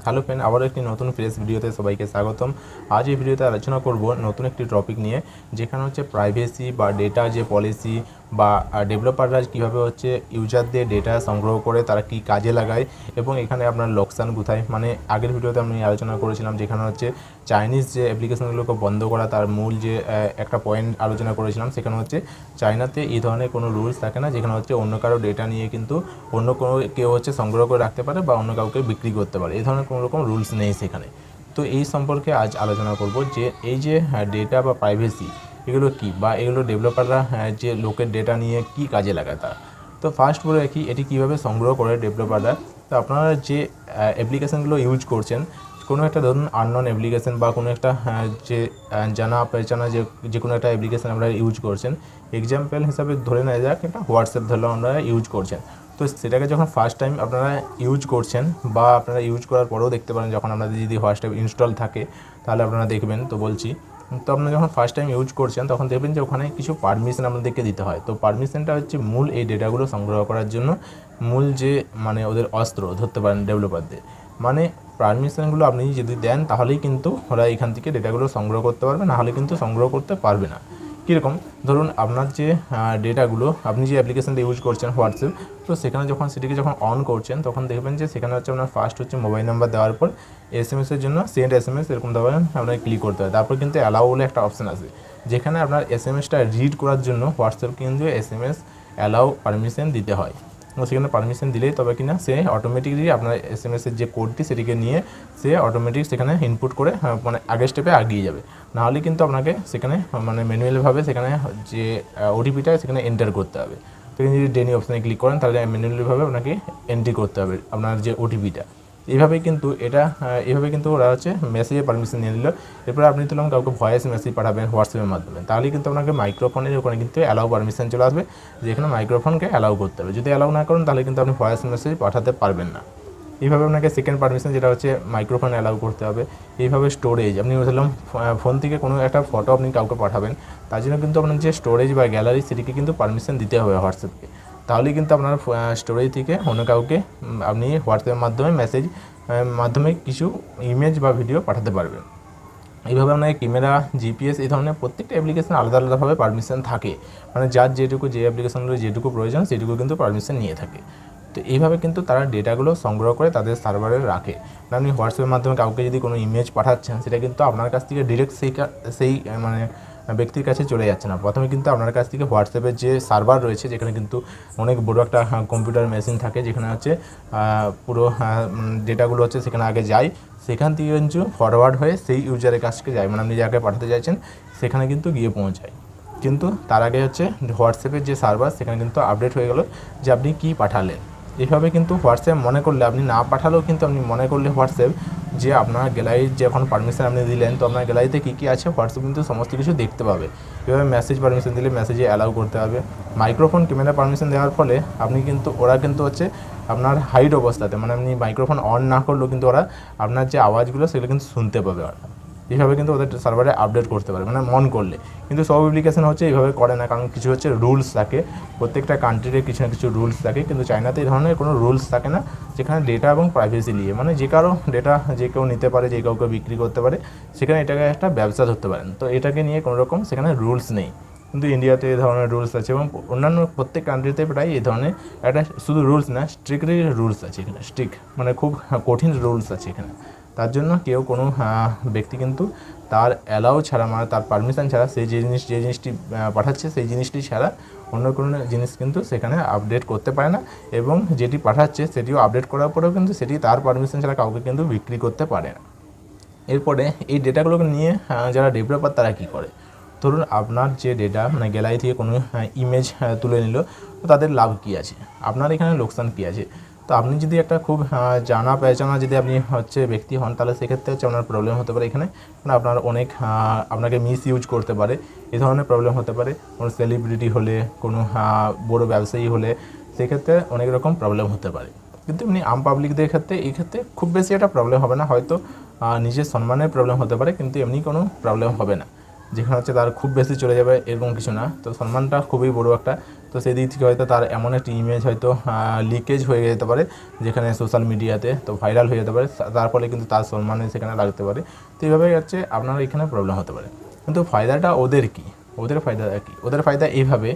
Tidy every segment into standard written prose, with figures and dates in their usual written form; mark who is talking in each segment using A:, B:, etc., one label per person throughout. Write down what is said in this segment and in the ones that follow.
A: Hello friend, আবার একটি নতুন ফ্রেশ ভিডিওতে সবাইকে স্বাগতম। আজ এই ভিডিওতে আলোচনা করব নতুন একটি টপিক নিয়ে, যেখানে হচ্ছে প্রাইভেসি বা ডেটা যে পলিসি বা ডেভেলপাররা কীভাবে হচ্ছে ইউজারদের ডেটা সংগ্রহ করে তারা কি কাজে লাগায় এবং এখানে আপনার লোকসান কোথায়। মানে আগের ভিডিওতে আমি আলোচনা করেছিলাম যেখানে হচ্ছে চাইনিজ যে অ্যাপ্লিকেশনগুলোকে বন্ধ করা, তার মূল যে একটা পয়েন্ট আলোচনা করেছিলাম। সেখানে হচ্ছে চায়নাতে এই ধরনের কোনো রুলস থাকে না, যেখানে হচ্ছে অন্য কারো ডেটা নিয়ে কিন্তু অন্য কোনো কেউ হচ্ছে সংগ্রহ করে রাখতে পারে বা অন্য কাউকে বিক্রি করতে পারে, এই ধরনের কোনো রকম রুলস নেই সেখানে। তো এই সম্পর্কে আজ আলোচনা করব যে এই যে ডেটা বা প্রাইভেসি এগুলো কী, বা এগুলো ডেভেলপাররা যে লোকের ডেটা নিয়ে কি কাজে লাগায় তারা। তো ফার্স্ট বলে রাখি এটি কীভাবে সংগ্রহ করে ডেভেলপাররা। তো আপনারা যে অ্যাপ্লিকেশানগুলো ইউজ করছেন, কোনো একটা ধরুন আননোন অ্যাপ্লিকেশান বা কোনো একটা যে জানা পেচানা যে কোনো একটা অ্যাপ্লিকেশান আপনারা ইউজ করছেন, এক্সাম্পল হিসাবে ধরে নেওয়া যাক একটা হোয়াটসঅ্যাপ ধরলাম আপনারা ইউজ করছেন। তো সেটাকে যখন ফার্স্ট টাইম আপনারা ইউজ করছেন বা আপনারা ইউজ করার পরেও দেখতে পারেন, যখন আপনাদের যদি হোয়াটসঅ্যাপ ইনস্টল থাকে তাহলে আপনারা দেখবেন। তো বলছি, তো আপনারা যখন ফার্স্ট টাইম ইউজ করছেন তখন দেখবেন যে ওখানে কিছু পারমিশন আপনাদেরকে দিতে হয়। তো পারমিশনটা হচ্ছে মূল এই ডেটাগুলো সংগ্রহ করার জন্য মূল যে মানে ওদের অস্ত্র ধরতে পারেন ডেভেলপারদের। মানে পারমিশনগুলো আপনি যদি দেন তাহলেই কিন্তু ওরা এখান থেকে ডেটাগুলো সংগ্রহ করতে পারবে, নাহলে কিন্তু সংগ্রহ করতে পারবে না। কীরকম, ধরুন আপনার যে ডেটাগুলো আপনি যে অ্যাপ্লিকেশানটা ইউজ করছেন হোয়াটসঅ্যাপ, তো সেখানে যখন সেটিকে যখন অন করছেন তখন দেখবেন যে সেখানে হচ্ছে আপনার ফার্স্ট হচ্ছে মোবাইল নাম্বার দেওয়ার পর এসএমএসের জন্য সেন্ড এসএমএস এরকম দেওয়ার আপনাকে ক্লিক করতে হয়। তারপর কিন্তু অ্যালাউ বলে একটা অপশান আছে, যেখানে আপনার এসএমএসটা রিড করার জন্য হোয়াটসঅ্যাপ কিন্তু এসএমএস অ্যালাউ পারমিশন দিতে হয়। তো সেখানে পারমিশন দিলেই তবে কিনা সে অটোমেটিকলি আপনার এসএমএসের যে কোডটি সেটিকে নিয়ে সে অটোমেটিক সেখানে ইনপুট করে মানে আগের স্টেপে এগিয়ে যাবে। নাহলে কিন্তু আপনাকে সেখানে মানে ম্যানুয়ালিভাবে সেখানে যে ওটিপিটা সেখানে এন্টার করতে হবে। তো যদি ডেনি অপশানে ক্লিক করেন তাহলে ম্যানুয়ালিভাবে আপনাকে এন্ট্রি করতে হবে আপনার যে ওটিপিটা। এইভাবেই কিন্তু ওরা হচ্ছে মেসেজে পারমিশন নিয়ে নিল। এরপরে আপনি তুললাম কাউকে ভয়েস মেসেজ পাঠাবেন হোয়াটসঅ্যাপের মাধ্যমে, তাহলে কিন্তু আপনাকে মাইক্রোফোনের ওখানে কিন্তু অ্যালাউ পারমিশন চলে আসবে, যেখানে মাইক্রোফোনকে অ্যালাউ করতে হবে। যদি অ্যালাউ না করেন তাহলে কিন্তু আপনি ভয়েস মেসেজ পাঠাতে পারবেন না। এইভাবে আপনাকে সেকেন্ড পারমিশন যেটা হচ্ছে মাইক্রোফোন অ্যালাউ করতে হবে। এইভাবে স্টোরেজ, আপনি ধরলাম ফোন থেকে কোনো একটা ফটো আপনি কাউকে পাঠাবেন, তার জন্য কিন্তু আপনার যে স্টোরেজ বা গ্যালারি সেটিকে কিন্তু পারমিশন দিতে হবে হোয়াটসঅ্যাপকে। তাহলেই কিন্তু আপনার স্টোরেজ থেকে অন্য কাউকে আপনি হোয়াটসঅ্যাপের মাধ্যমে মেসেজ মাধ্যমে কিছু ইমেজ বা ভিডিও পাঠাতে পারবেন। এইভাবে আপনাকে ক্যামেরা, জিপিএস এই ধরনের প্রত্যেকটা অ্যাপ্লিকেশন আলাদা আলাদাভাবে পারমিশন থাকে, মানে যার যেটুকু যে অ্যাপ্লিকেশনগুলো যেটুকু প্রয়োজন সেটুকু কিন্তু পারমিশন নিয়ে থাকে। তো এইভাবে কিন্তু তারা ডেটাগুলো সংগ্রহ করে তাদের সার্ভারে রাখে। আপনি হোয়াটসঅ্যাপের মাধ্যমে কাউকে যদি কোনো ইমেজ পাঠাচ্ছেন, সেটা কিন্তু আপনার কাছ থেকে ডিরেক্ট সেই মানে ব্যক্তির কাছে চলে যাচ্ছে না। প্রথমে কিন্তু আপনার কাছ থেকে হোয়াটসঅ্যাপের যে সার্ভার রয়েছে, যেখানে কিন্তু অনেক বড় একটা কম্পিউটার মেশিন থাকে, যেখানে হচ্ছে পুরো ডেটাগুলো হচ্ছে সেখানে আগে যায়, সেখান থেকে কিন্তু ফরওয়ার্ড হয়ে সেই ইউজারের কাছকে যায়, মানে আপনি যাকে পাঠাতে চাইছেন সেখানে কিন্তু গিয়ে পৌঁছায়। কিন্তু তার আগে হচ্ছে হোয়াটসঅ্যাপের যে সার্ভার সেখানে কিন্তু আপডেট হয়ে গেল যে আপনি কী পাঠালেন। এইভাবে কিন্তু হোয়াটসঅ্যাপ মনে করলে, আপনি না পাঠালেও কিন্তু আপনি মনে করলে হোয়াটসঅ্যাপ যে আপনার গ্যালারির যে এখন পারমিশন আপনি দিলেন, তো আপনার গ্যালারিতে কী কী আছে হোয়াটসঅ্যাপ কিন্তু সমস্ত কিছু দেখতে পাবে। এভাবে মেসেজ পারমিশন দিলে মেসেজে অ্যালাউ করতে হবে। মাইক্রোফোন ক্যামেরা পারমিশন দেওয়ার ফলে আপনি কিন্তু ওরা কিন্তু হচ্ছে আপনার হাইড অবস্থাতে, মানে আপনি মাইক্রোফোন অন না করলেও কিন্তু ওরা আপনার যে আওয়াজগুলো সেগুলো কিন্তু শুনতে পাবে ওরা। এইভাবে কিন্তু ওদের সার্ভারে আপডেট করতে পারে মানে মন করলে। কিন্তু সব অ্যাপ্লিকেশন হচ্ছে এইভাবে করে না, কারণ কিছু হচ্ছে রুলস থাকে, প্রত্যেকটা কান্ট্রিতে কিছু না কিছু রুলস থাকে। কিন্তু চায়নাতে এই ধরনের কোনো রুলস থাকে না, যেখানে ডেটা এবং প্রাইভেসি নিয়ে, মানে যে কারো ডেটা যে কেউ নিতে পারে, যে কাউকে বিক্রি করতে পারে, সেখানে এটাকে একটা ব্যবসা ধরতে পারেন। তো এটাকে নিয়ে কোনো রকম সেখানে রুলস নেই। কিন্তু ইন্ডিয়াতে এই ধরনের রুলস আছে এবং অন্যান্য প্রত্যেক কান্ট্রিতে প্রায় এই ধরনের একটা শুধু রুলস না, স্ট্রিক্টলি রুলস আছে এখানে, স্ট্রিক্ট মানে খুব কঠিন রুলস আছে এখানে। তার জন্য কেউ কোনো ব্যক্তি কিন্তু তার অ্যালাউ ছাড়া, মানে তার পারমিশন ছাড়া সে যে জিনিসটি পাঠাচ্ছে সেই জিনিসটি ছাড়া অন্য কোনো জিনিস কিন্তু সেখানে আপডেট করতে পারে না, এবং যেটি পাঠাচ্ছে সেটিও আপডেট করার পরেও কিন্তু সেটি তার পারমিশন ছাড়া কাউকে কিন্তু বিক্রি করতে পারে না। এরপরে এই ডেটাগুলোকে নিয়ে যারা ডেভেলপার তারা কী করে, ধরুন আপনার যে ডেটা মানে গ্যালারি থেকে কোনো ইমেজ তুলে নিল, তো তাদের লাভ কী আছে, আপনার এখানে লোকসান কী আছে। তো আপনি যদি একটা খুব জানা পেহচানা যদি আপনি হচ্ছে ব্যক্তি হন, তাহলে সেক্ষেত্রে হচ্ছে আপনার প্রবলেম হতে পারে এখানে, মানে আপনার অনেক আপনাকে মিস ইউজ করতে পারে, এই ধরনের প্রবলেম হতে পারে। কোনো সেলিব্রিটি হলে, কোনো বড় ব্যবসায়ী হলে, সেক্ষেত্রে অনেক রকম প্রবলেম হতে পারে। কিন্তু এমনি আম পাবলিকদের ক্ষেত্রে এই ক্ষেত্রে খুব বেশি একটা প্রবলেম হবে না, হয়তো নিজের সম্মানের প্রবলেম হতে পারে, কিন্তু এমনি কোনো প্রবলেম হবে না। যেখানে হচ্ছে তার খুব বেশি চলে যাবে এরকম কিছু না। তো সম্মানটা খুবই বড় একটা, তো সেই দিক থেকে হয়তো তার এমন একটি ইমেজ হয়তো লিকেজ হয়ে যেতে পারে যেখানে সোশ্যাল মিডিয়াতে, তো ভাইরাল হয়ে যেতে পারে, তার ফলে কিন্তু তার সম্মানে সেখানে লাগতে পারে। তো এইভাবেই হচ্ছে আপনার এখানে প্রবলেম হতে পারে। কিন্তু ফায়দাটা ওদের কি, ওদের ফায়দা কী? ওদের ফায়দা এইভাবে,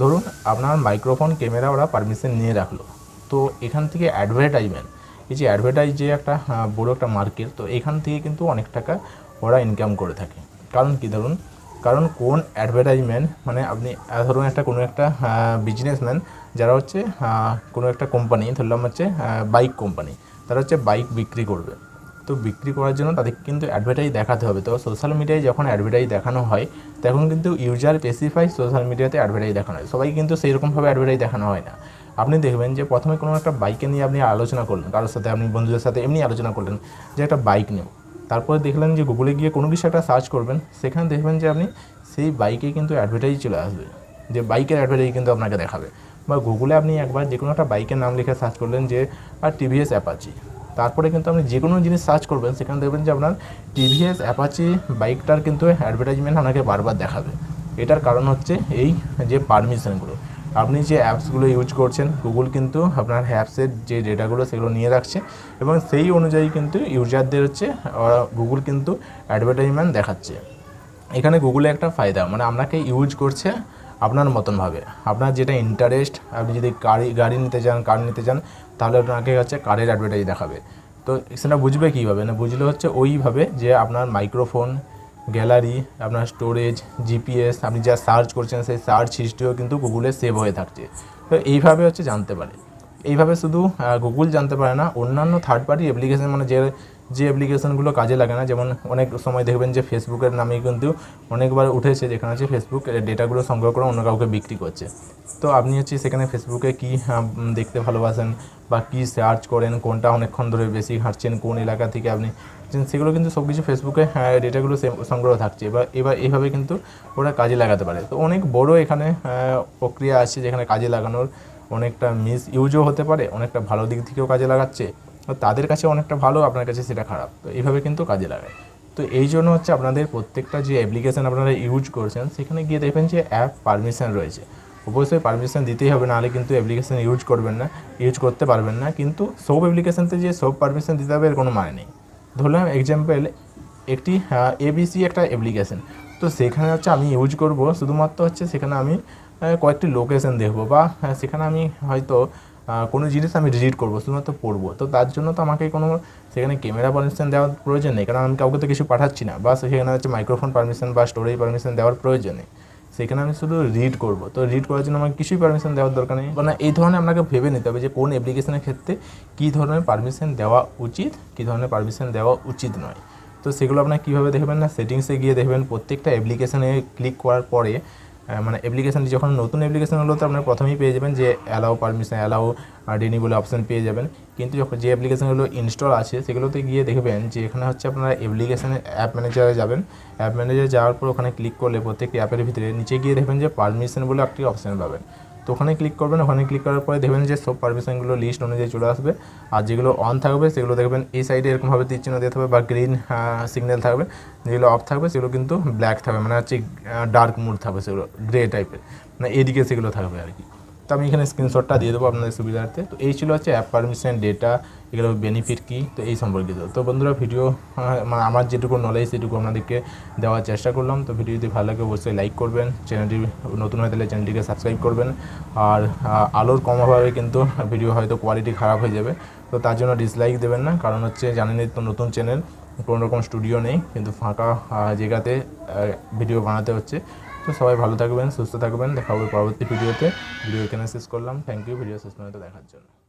A: ধরুন আপনার মাইক্রোফোন ক্যামেরা ওরা পারমিশন নিয়ে রাখলো, তো এখান থেকে অ্যাডভার্টাইজমেন্ট, এই যে অ্যাডভার্টাইজ যে একটা বড় একটা মার্কেট, তো এখান থেকে কিন্তু অনেক টাকা ওরা ইনকাম করে থাকে। কারণ কি, ধরুন কারণ কোন অ্যাডভার্টাইজমেন্ট, মানে আপনি ধরুন কোনো একটা বিজনেসম্যান যারা হচ্ছে কোনো একটা কোম্পানি, ধরলাম হচ্ছে বাইক কোম্পানি, তারা হচ্ছে বাইক বিক্রি করবে। তো বিক্রি করার জন্য তাদেরকে কিন্তু অ্যাডভার্টাইজ দেখাতে হবে। তো সোশ্যাল মিডিয়ায় যখন অ্যাডভার্টাইজ দেখানো হয় তখন কিন্তু ইউজার স্পেসিফাই সোশ্যাল মিডিয়াতে অ্যাডভার্টাইজ দেখানো হয়, সবাই কিন্তু সেই রকমভাবে অ্যাডভার্টাইজ দেখানো হয় না। আপনি দেখবেন যে প্রথমে কোনো একটা বাইকে নিয়ে আপনি আলোচনা করলেন, কারোর সাথে আপনি বন্ধুদের সাথে এমনি আলোচনা করলেন যে একটা বাইক নেব, তারপরে দেখলেন যে গুগলে গিয়ে কোনো কিছু একটা সার্চ করবেন, সেখানে দেখবেন যে আপনি সেই বাইকে কিন্তু অ্যাডভার্টাইজ চলে আসবে, যে বাইকের অ্যাডভার্টাইজ কিন্তু আপনাকে দেখাবে। বা গুগলে আপনি একবার যে কোনো একটা বাইকের নাম লিখে সার্চ করলেন যে টিভিএস অ্যাপাচি, তারপরে কিন্তু আপনি যে কোনো জিনিস সার্চ করবেন সেখানে দেখবেন যে আপনার টিভিএস অ্যাপাচি বাইকটার কিন্তু অ্যাডভার্টাইজমেন্ট আপনাকে বারবার দেখাবে। এটার কারণ হচ্ছে এই যে পারমিশনগুলো, আপনি যে অ্যাপসগুলো ইউজ করছেন, গুগল কিন্তু আপনার অ্যাপসের যে ডেটাগুলো সেগুলো নিয়ে রাখছে, এবং সেই অনুযায়ী কিন্তু ইউজারদের হচ্ছে গুগল কিন্তু অ্যাডভার্টাইজমেন্ট দেখাচ্ছে। এখানে গুগলে একটা ফায়দা, মানে আপনাকে ইউজ করছে আপনার মতনভাবে, আপনার যেটা ইন্টারেস্ট, আপনি যদি গাড়ি নিতে চান, কার নিতে চান, তাহলে আপনাকে হচ্ছে কারের অ্যাডভার্টাইজ দেখাবে। তো সেটা বুঝবে কীভাবে না, বুঝলে হচ্ছে ওইভাবে যে আপনার মাইক্রোফোন, গ্যালারি, আপনার স্টোরেজ, জিপিএস, আপনি যা সার্চ করছেন সেই সার্চ হিস্ট্রিও কিন্তু গুগলে সেভ হয়ে থাকছে। তো এইভাবে হচ্ছে জানতে পারে। এইভাবে শুধু গুগল জানতে পারে না, অন্যান্য থার্ড পার্টি অ্যাপ্লিকেশন, মানে যে অ্যাপ্লিকেশনগুলো কাজে লাগে না, যেমন অনেক সময় দেখবেন যে ফেসবুকের নামে কিন্তু অনেকবার উঠেছে যেখানে হচ্ছে ফেসবুক ডেটাগুলো সংগ্রহ করে অন্য কাউকে বিক্রি করছে। তো আপনি হচ্ছে সেখানে ফেসবুকে কী দেখতে ভালোবাসেন বা কী সার্চ করেন, কোনটা অনেকক্ষণ ধরে বেশি ঘাঁটছেন, কোন এলাকা থেকে আপনি, সেগুলো কিন্তু সব কিছু ফেসবুকে ডেটাগুলো সংগ্রহ থাকছে। এবার এইভাবে কিন্তু ওরা কাজে লাগাতে পারে। তো অনেক বড় এখানে প্রক্রিয়া আছে যেখানে কাজে লাগানোর, অনেকটা মিস ইউজও হতে পারে, অনেকটা ভালো দিক থেকেও কাজে লাগাচ্ছে, তো তাদের কাছে অনেকটা ভালো, আপনার কাছে সেটা খারাপ। তো এইভাবে কিন্তু কাজে লাগায়। তো এই জন্য হচ্ছে আপনাদের প্রত্যেকটা যে অ্যাপ্লিকেশান আপনারা ইউজ করছেন সেখানে গিয়ে দেখবেন যে অ্যাপ পারমিশন রয়েছে, অবশ্যই পারমিশন দিতেই হবে, নাহলে কিন্তু অ্যাপ্লিকেশান ইউজ করতে পারবেন না। কিন্তু সব অ্যাপ্লিকেশানতে যে সব পারমিশন দিতে হবে এর কোনো মানে নেই। ধরলাম এক্সাম্পল একটি এবিসি একটা অ্যাপ্লিকেশান, তো সেখানে হচ্ছে আমি ইউজ করব শুধুমাত্র হচ্ছে সেখানে আমি কয়েকটি লোকেশন দেখবো, বা সেখানে আমি হয়তো কোনো জিনিস আমি ডিলিট করবো, শুধুমাত্র পড়বো। তো তার জন্য তো আমাকে কোনো সেখানে ক্যামেরা পারমিশন দেওয়ার প্রয়োজন নেই, কারণ আমি কাউকে তো কিছু পাঠাচ্ছি না, বা সেখানে হচ্ছে মাইক্রোফোন পারমিশন বা স্টোরেজ পারমিশন দেওয়ার প্রয়োজন নেই। সেখানে আমি শুধু রিড করব, তো রিড করার জন্য আমাকে কিছুই পারমিশন দেওয়ার দরকার নেই। মানে এই ধরনের আপনাকে ভেবে নিতে হবে যে কোন অ্যাপ্লিকেশনের ক্ষেত্রে কী ধরনের পারমিশন দেওয়া উচিত, কী ধরনের পারমিশন দেওয়া উচিত নয়। তো সেগুলো আপনার কীভাবে দেখবেন না, সেটিংসে গিয়ে দেখবেন প্রত্যেকটা অ্যাপ্লিকেশানে ক্লিক করার পরে, মানে অ্যাপ্লিকেশানটি যখন নতুন অ্যাপ্লিকেশান হলো তো আপনার প্রথমেই পেয়ে যাবেন যে অ্যালাউ পারমিশন, অ্যালাউ ডিনি বলে অপশান পেয়ে যাবেন। কিন্তু যখন যে অ্যাপ্লিকেশানগুলো ইনস্টল আছে সেগুলোতে গিয়ে দেখবেন যে এখানে হচ্ছে আপনারা অ্যাপ্লিকেশানের অ্যাপ ম্যানেজারে যাবেন, অ্যাপ ম্যানেজারে যাওয়ার পর ওখানে ক্লিক করলে প্রত্যেকটি অ্যাপের ভিতরে নিচে গিয়ে দেখবেন যে পারমিশন বলে একটি অপশান পাবেন। তো ওখানে ক্লিক করবেন, ওখানে ক্লিক করার পরে দেখবেন যে সব পারমিশনগুলো লিস্ট অনুযায়ী চলে আসবে। আর যেগুলো অন থাকবে সেগুলো দেখবেন এই সাইডে এরকমভাবে তীর চিহ্ন দিতে হবে বা গ্রিন সিগন্যাল থাকবে, যেগুলো অফ থাকবে সেগুলো কিন্তু ব্ল্যাক থাকবে, মানে হচ্ছে ডার্ক মুড থাকবে, সেগুলো গ্রে টাইপের, মানে এদিকে সেগুলো থাকবে আর কি। তো আমি এখানে স্ক্রিনশটটা দিয়ে দেবো আপনাদের সুবিধার্থে। তো এই ছিল হচ্ছে অ্যাপ পারমিশন, ডেটা, এগুলো বেনিফিট কী, তো এই সম্পর্কিত। তো বন্ধুরা ভিডিও মানে আমার যেটুকু নলেজ সেটুকু আপনাদেরকে দেওয়ার চেষ্টা করলাম। তো ভিডিও যদি ভালো লাগে অবশ্যই লাইক করবেন, চ্যানেলটি নতুন হয়ে তাহলে চ্যানেলটিকে সাবস্ক্রাইব করবেন। আর আলোর কম অভাবে কিন্তু ভিডিও হয়তো কোয়ালিটি খারাপ হয়ে যাবে, তো তার জন্য ডিসলাইক দেবেন না, কারণ হচ্ছে জানেনই তো নতুন চ্যানেল, কোনো রকম স্টুডিও নেই, কিন্তু ফাঁকা জায়গাতে ভিডিও বানাতে হচ্ছে। তো সবাই ভালো থাকবেন, সুস্থ থাকবেন, দেখা হবে পরবর্তী ভিডিওতে। ভিডিও এখানে শেষ করলাম। থ্যাংক ইউ ভিডিও শেষ পর্যন্ত দেখার জন্য।